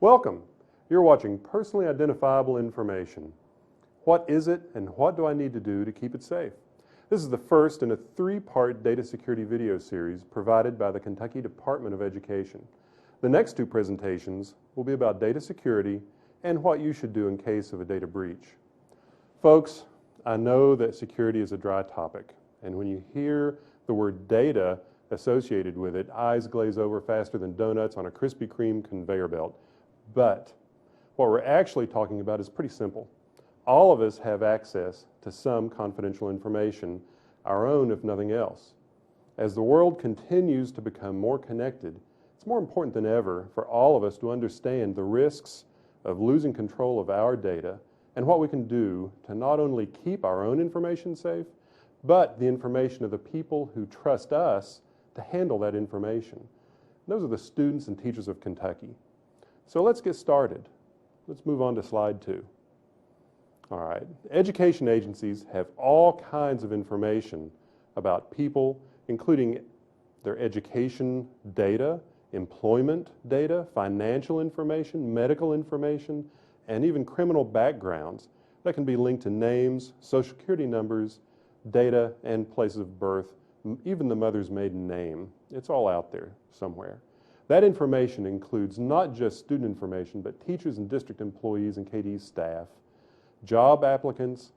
Welcome. You're watching Personally Identifiable Information. What is it and what do I need to do to keep it safe? This is the first in a three-part data security video series provided by the Kentucky Department of Education. The next two presentations will be about data security and what you should do in case of a data breach. Folks, I know that security is a dry topic, and when you hear the word data associated with it, eyes glaze over faster than donuts on a Krispy Kreme conveyor belt. But what we're actually talking about is pretty simple. All of us have access to some confidential information, our own if nothing else. As the world continues to become more connected, it's more important than ever for all of us to understand the risks of losing control of our data and what we can do to not only keep our own information safe, but the information of the people who trust us to handle that information. Those are the students and teachers of Kentucky. So let's get started. Let's move on to slide 2. All right, education agencies have all kinds of information about people, including their education data, employment data, financial information, medical information, and even criminal backgrounds that can be linked to names, social security numbers, data, and places of birth, even the mother's maiden name. It's all out there somewhere. That information includes not just student information, but teachers and district employees and KD's staff, job applicants,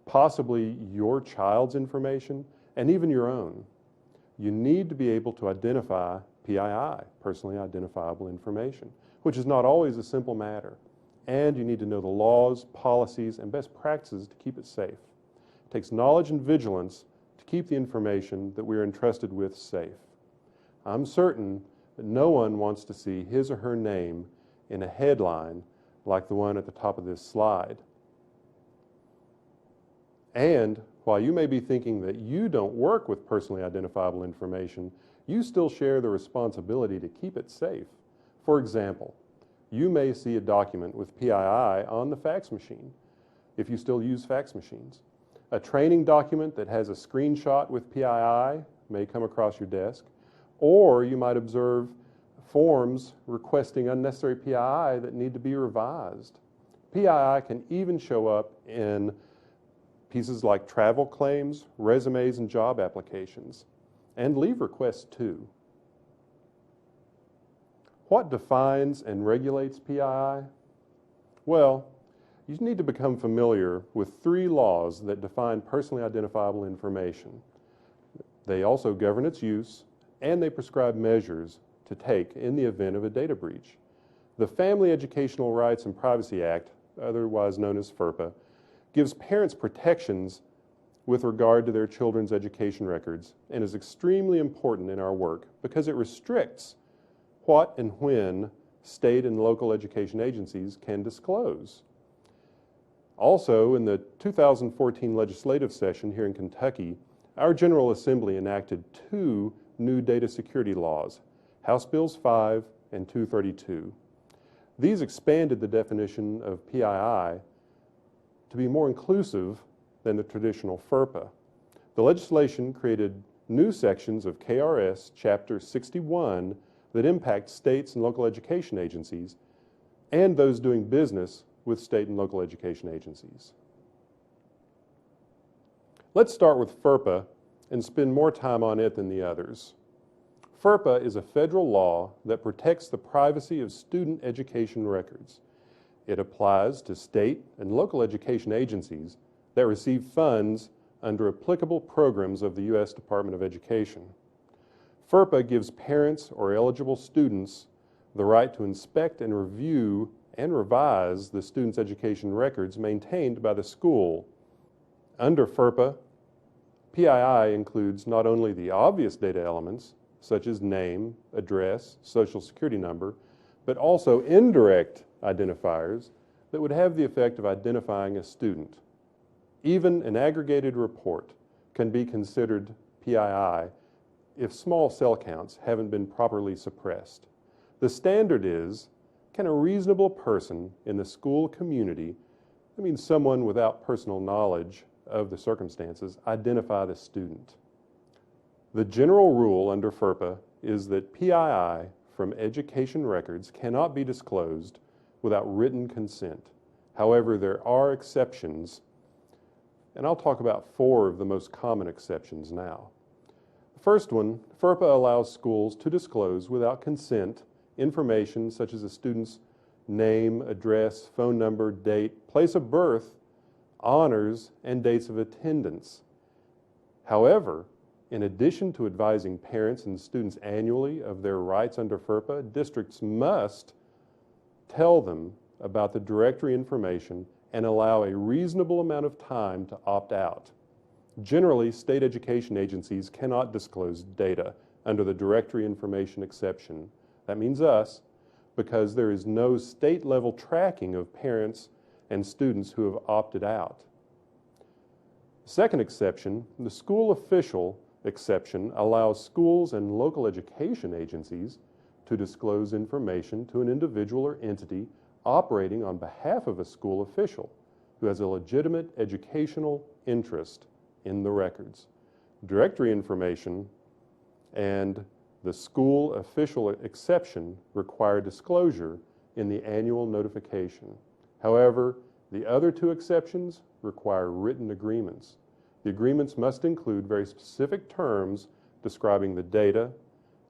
possibly your child's information, and even your own. You need to be able to identify PII, personally identifiable information, which is not always a simple matter. And you need to know the laws, policies, and best practices to keep it safe. It takes knowledge and vigilance to keep the information that we are entrusted with safe. I'm certain that no one wants to see his or her name in a headline like the one at the top of this slide. And while you may be thinking that you don't work with personally identifiable information, you still share the responsibility to keep it safe. For example, you may see a document with PII on the fax machine, if you still use fax machines. A training document that has a screenshot with PII may come across your desk, or you might observe forms requesting unnecessary PII that need to be revised. PII can even show up in pieces like travel claims, resumes, and job applications, and leave requests too. What defines and regulates PII? Well, you need to become familiar with 3 laws that define personally identifiable information. They also govern its use, and they prescribe measures to take in the event of a data breach. The Family Educational Rights and Privacy Act, otherwise known as FERPA, gives parents protections with regard to their children's education records and is extremely important in our work because it restricts what and when state and local education agencies can disclose. Also, in the 2014 legislative session here in Kentucky, our General Assembly enacted 2 new data security laws, House Bills 5 and 232. These expanded the definition of PII to be more inclusive than the traditional FERPA. The legislation created new sections of KRS Chapter 61 that impact states and local education agencies and those doing business with state and local education agencies. Let's start with FERPA and spend more time on it than the others. FERPA is a federal law that protects the privacy of student education records. It applies to state and local education agencies that receive funds under applicable programs of the U.S. Department of Education. FERPA gives parents or eligible students the right to inspect and review and revise the student's education records maintained by the school. Under FERPA, PII includes not only the obvious data elements, such as name, address, social security number, but also indirect identifiers that would have the effect of identifying a student. Even an aggregated report can be considered PII if small cell counts haven't been properly suppressed. The standard is, can a reasonable person in the school community, I mean someone without personal knowledge of the circumstances, identify the student? The general rule under FERPA is that PII from education records cannot be disclosed without written consent. However, there are exceptions, and I'll talk about 4 of the most common exceptions now. The first one, FERPA allows schools to disclose without consent information such as a student's name, address, phone number, date, place of birth, honors, and dates of attendance. However, in addition to advising parents and students annually of their rights under FERPA, districts must tell them about the directory information and allow a reasonable amount of time to opt out. Generally, state education agencies cannot disclose data under the directory information exception. That means us, because there is no state-level tracking of parents and students who have opted out. Second exception, the school official exception allows schools and local education agencies to disclose information to an individual or entity operating on behalf of a school official who has a legitimate educational interest in the records. Directory information and the school official exception require disclosure in the annual notification. However, the other 2 exceptions require written agreements. The agreements must include very specific terms describing the data,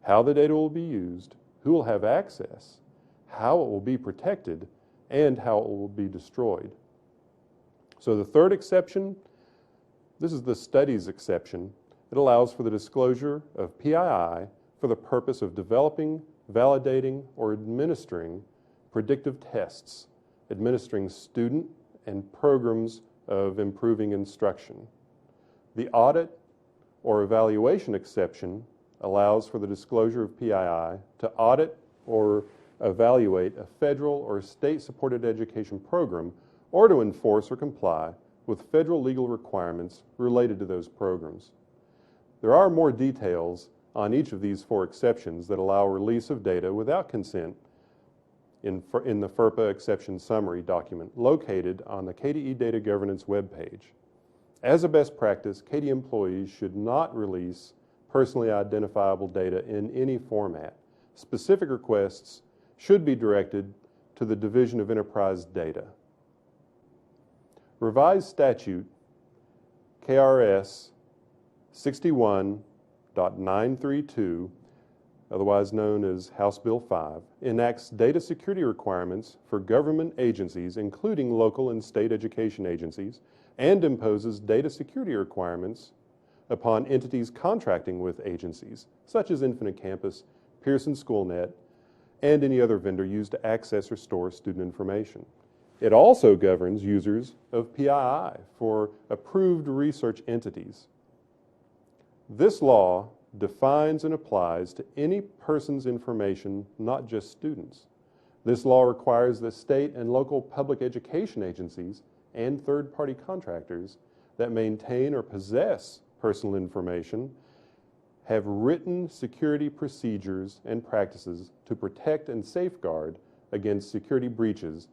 how the data will be used, who will have access, how it will be protected, and how it will be destroyed. So the third exception, this is the studies exception. It allows for the disclosure of PII for the purpose of developing, validating, or administering predictive tests, administering student and programs of improving instruction. The audit or evaluation exception allows for the disclosure of PII to audit or evaluate a federal or state-supported education program or to enforce or comply with federal legal requirements related to those programs. There are more details on each of these 4 exceptions that allow release of data without consent in the FERPA exception summary document located on the KDE Data Governance webpage. As a best practice, KDE employees should not release personally identifiable data in any format. Specific requests should be directed to the Division of Enterprise Data. Revised Statute KRS 61.932, otherwise known as House Bill 5, enacts data security requirements for government agencies, including local and state education agencies, and imposes data security requirements upon entities contracting with agencies, such as Infinite Campus, Pearson SchoolNet, and any other vendor used to access or store student information. It also governs users of PII for approved research entities. This law defines and applies to any person's information, not just students. This law requires that state and local public education agencies and third-party contractors that maintain or possess personal information have written security procedures and practices to protect and safeguard against security breaches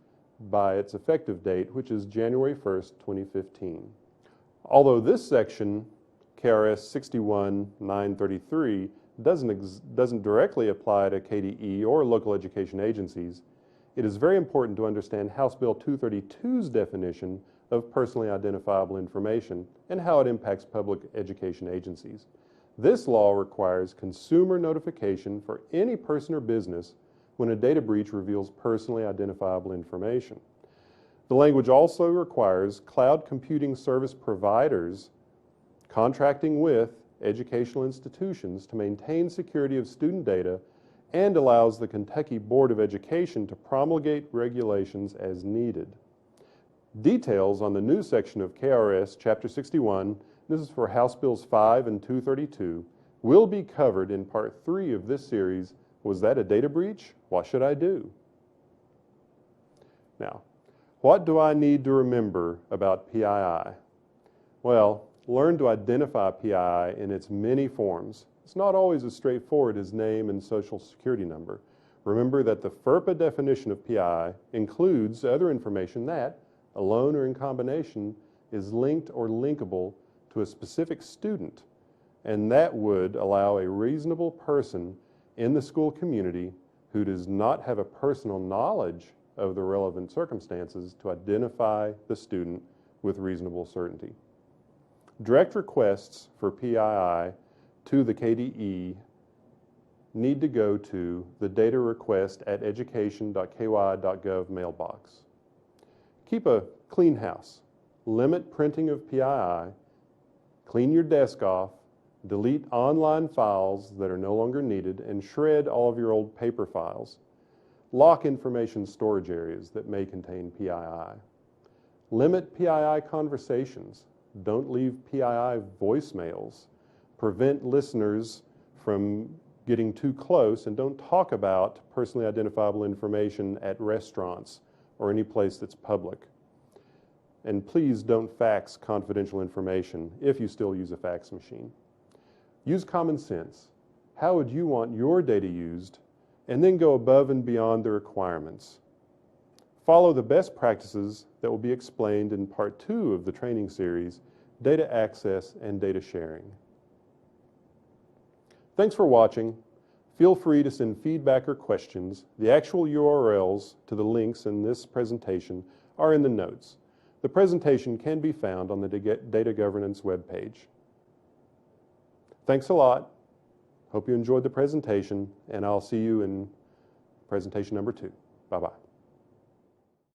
by its effective date, which is January 1st, 2015. Although this section, KRS 61.933, doesn't directly apply to KDE or local education agencies, it is very important to understand House Bill 232's definition of personally identifiable information and how it impacts public education agencies. This law requires consumer notification for any person or business when a data breach reveals personally identifiable information. The language also requires cloud computing service providers contracting with educational institutions to maintain security of student data and allows the Kentucky Board of Education to promulgate regulations as needed. Details on the new section of KRS Chapter 61, this is for House Bills 5 and 232, will be covered in Part 3 of this series, Was That a Data Breach? What Should I Do? Now, what do I need to remember about PII? Well, learn to identify PII in its many forms. It's not always as straightforward as name and social security number. Remember that the FERPA definition of PII includes other information that, alone or in combination, is linked or linkable to a specific student, and that would allow a reasonable person in the school community who does not have a personal knowledge of the relevant circumstances to identify the student with reasonable certainty. Direct requests for PII to the KDE need to go to the data request at education.ky.gov mailbox. Keep a clean house. Limit printing of PII. Clean your desk off. Delete online files that are no longer needed, and shred all of your old paper files. Lock information storage areas that may contain PII. Limit PII conversations. Don't leave PII voicemails. Prevent listeners from getting too close, and don't talk about personally identifiable information at restaurants or any place that's public. And please don't fax confidential information if you still use a fax machine. Use common sense. How would you want your data used? And then go above and beyond the requirements. Follow the best practices that will be explained in part 2 of the training series, Data Access and Data Sharing. Thanks for watching. Feel free to send feedback or questions. The actual URLs to the links in this presentation are in the notes. The presentation can be found on the Data Governance webpage. Thanks a lot. Hope you enjoyed the presentation, and I'll see you in presentation number 2. Bye-bye.